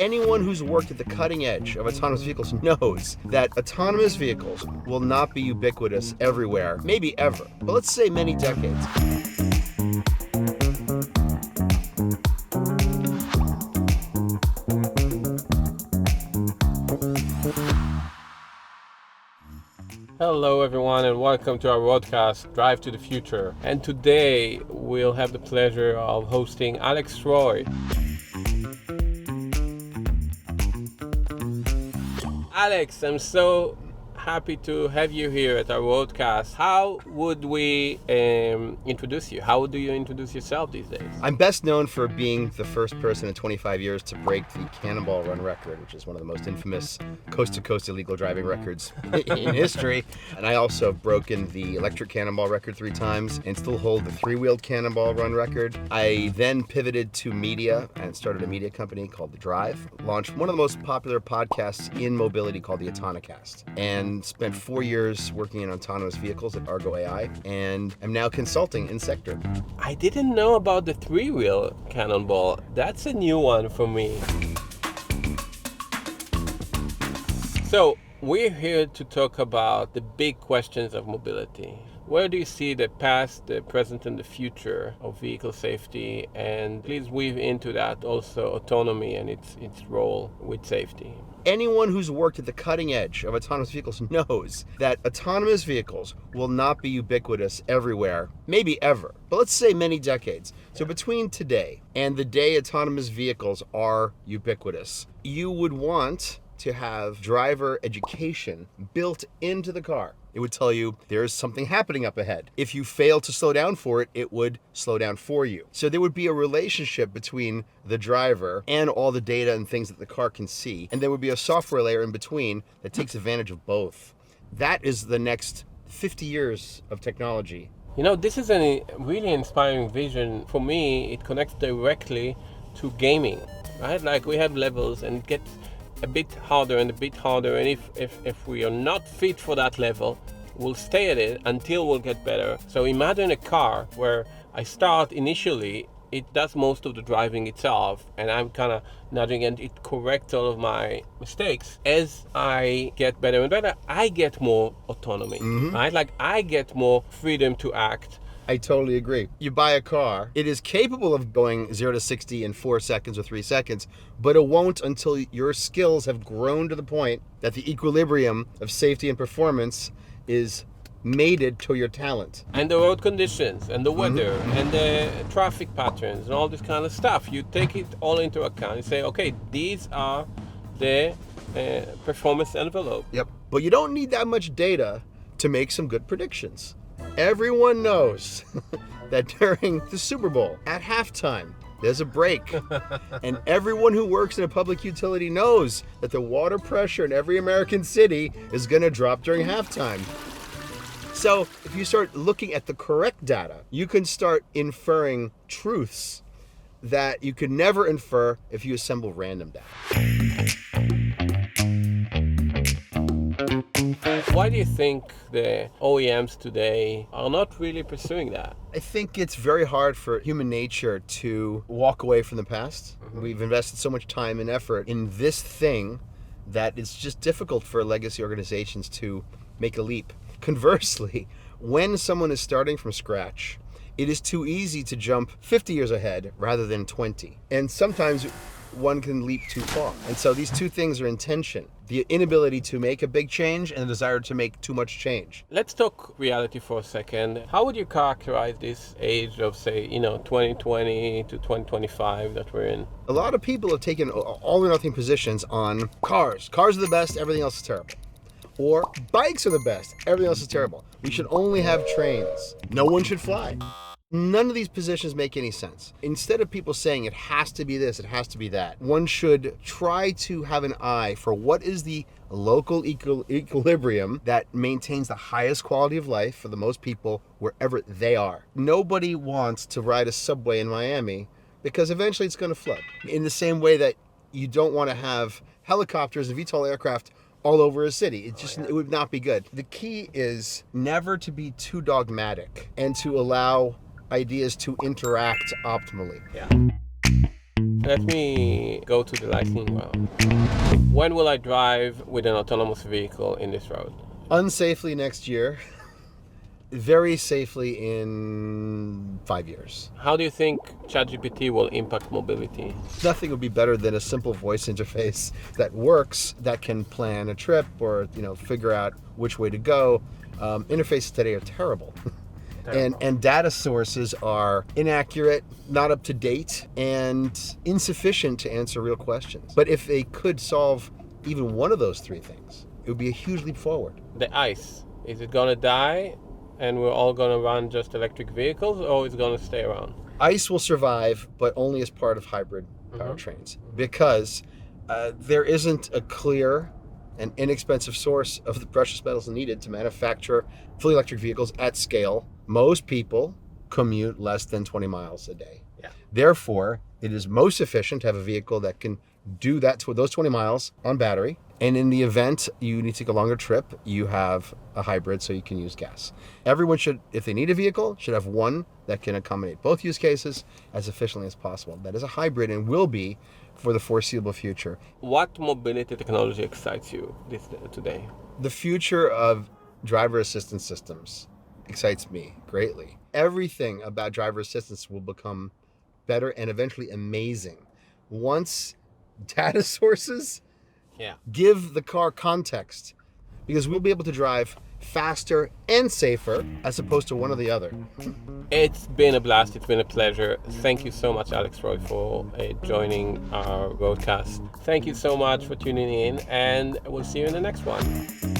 Anyone who's worked at the cutting edge of autonomous vehicles knows that autonomous vehicles will not be ubiquitous everywhere, maybe ever, but let's say many decades. Hello everyone and welcome to our podcast, Drive to the Future. And today we'll have the pleasure of hosting Alex Roy. Alex, I'm so happy to have you here at our podcast. How would we introduce you? How do you introduce yourself these days? I'm best known for being the first person in 25 years to break the Cannonball Run record, which is one of the most infamous coast-to-coast illegal driving records in history. And I also have broken the electric cannonball record 3 times and still hold the 3-wheeled Cannonball Run record. I then pivoted to media and started a media company called The Drive, launched one of the most popular podcasts in mobility called the Autonocast, and spent 4 years working in autonomous vehicles at Argo AI, and am now consulting in sector. I didn't know about the 3-wheel Cannonball. That's a new one for me. So, we're here to talk about the big questions of mobility. Where do you see the past, the present, and the future of vehicle safety? And please weave into that also autonomy and its role with safety. Anyone who's worked at the cutting edge of autonomous vehicles knows that autonomous vehicles will not be ubiquitous everywhere, maybe ever, but let's say many decades. So between today and the day autonomous vehicles are ubiquitous, you would want to have driver education built into the car. It would tell you there's something happening up ahead. If you fail to slow down for it, it would slow down for you. So there would be a relationship between the driver and all the data and things that the car can see. And there would be a software layer in between that takes advantage of both. That is the next 50 years of technology. You know, this is a really inspiring vision. For me, it connects directly to gaming, right? Like we have levels and it gets a bit harder and a bit harder, and if we are not fit for that level, we'll stay at it until we'll get better. So imagine a car where I start initially, it does most of the driving itself, and I'm kind of nudging and it corrects all of my mistakes. As I get better and better, I get more autonomy, right? Like I get more freedom to act. I totally agree. You buy a car, it is capable of going 0 to 60 in 4 seconds or 3 seconds, but it won't until your skills have grown to the point that the equilibrium of safety and performance is mated to your talent. And the road conditions, and the weather, and the traffic patterns, and all this kind of stuff. You take it all into account and say, okay, these are the performance envelope. Yep. But you don't need that much data to make some good predictions. Everyone knows that during the Super Bowl, at halftime, there's a break. And everyone who works in a public utility knows that the water pressure in every American city is going to drop during halftime. So if you start looking at the correct data, you can start inferring truths that you could never infer if you assemble random data. Why do you think the OEMs today are not really pursuing that? I think it's very hard for human nature to walk away from the past. We've invested so much time and effort in this thing that it's just difficult for legacy organizations to make a leap. Conversely, when someone is starting from scratch, it is too easy to jump 50 years ahead rather than 20. And sometimes one can leap too far. And so these two things are in tension. The inability to make a big change and the desire to make too much change. Let's talk reality for a second. How would you characterize this age of, say, 2020 to 2025 that we're in? A lot of people have taken all or nothing positions on cars. Cars are the best, everything else is terrible. Or bikes are the best, everything else is terrible. We should only have trains. No one should fly. None of these positions make any sense. Instead of people saying it has to be this, it has to be that, one should try to have an eye for what is the local equilibrium that maintains the highest quality of life for the most people wherever they are. Nobody wants to ride a subway in Miami because eventually it's going to flood. In the same way that you don't want to have helicopters and VTOL aircraft all over a city. It would not be good. The key is never to be too dogmatic and to allow ideas to interact optimally. Yeah. Let me go to the lightning round. When will I drive with an autonomous vehicle in this road? Unsafely next year. Very safely in 5 years. How do you think ChatGPT will impact mobility? Nothing would be better than a simple voice interface that works, that can plan a trip or figure out which way to go. Interfaces today are terrible. And data sources are inaccurate, not up to date, and insufficient to answer real questions. But if they could solve even one of those three things, it would be a huge leap forward. The ICE, is it going to die and we're all going to run just electric vehicles, or is it going to stay around? ICE will survive, but only as part of hybrid powertrains, because there isn't a clear and inexpensive source of the precious metals needed to manufacture fully electric vehicles at scale. Most people commute less than 20 miles a day. Yeah. Therefore, it is most efficient to have a vehicle that can do that to those 20 miles on battery. And in the event you need to take a longer trip, you have a hybrid so you can use gas. Everyone should, if they need a vehicle, should have one that can accommodate both use cases as efficiently as possible. That is a hybrid and will be for the foreseeable future. What mobility technology excites you today? The future of driver assistance systems excites me greatly. Everything about driver assistance will become better and eventually amazing once data sources give the car context, because we'll be able to drive faster and safer as opposed to one or the other. It's been a blast. It's been a pleasure. Thank you so much, Alex Roy, for joining our broadcast. Thank you so much for tuning in, and we'll see you in the next one.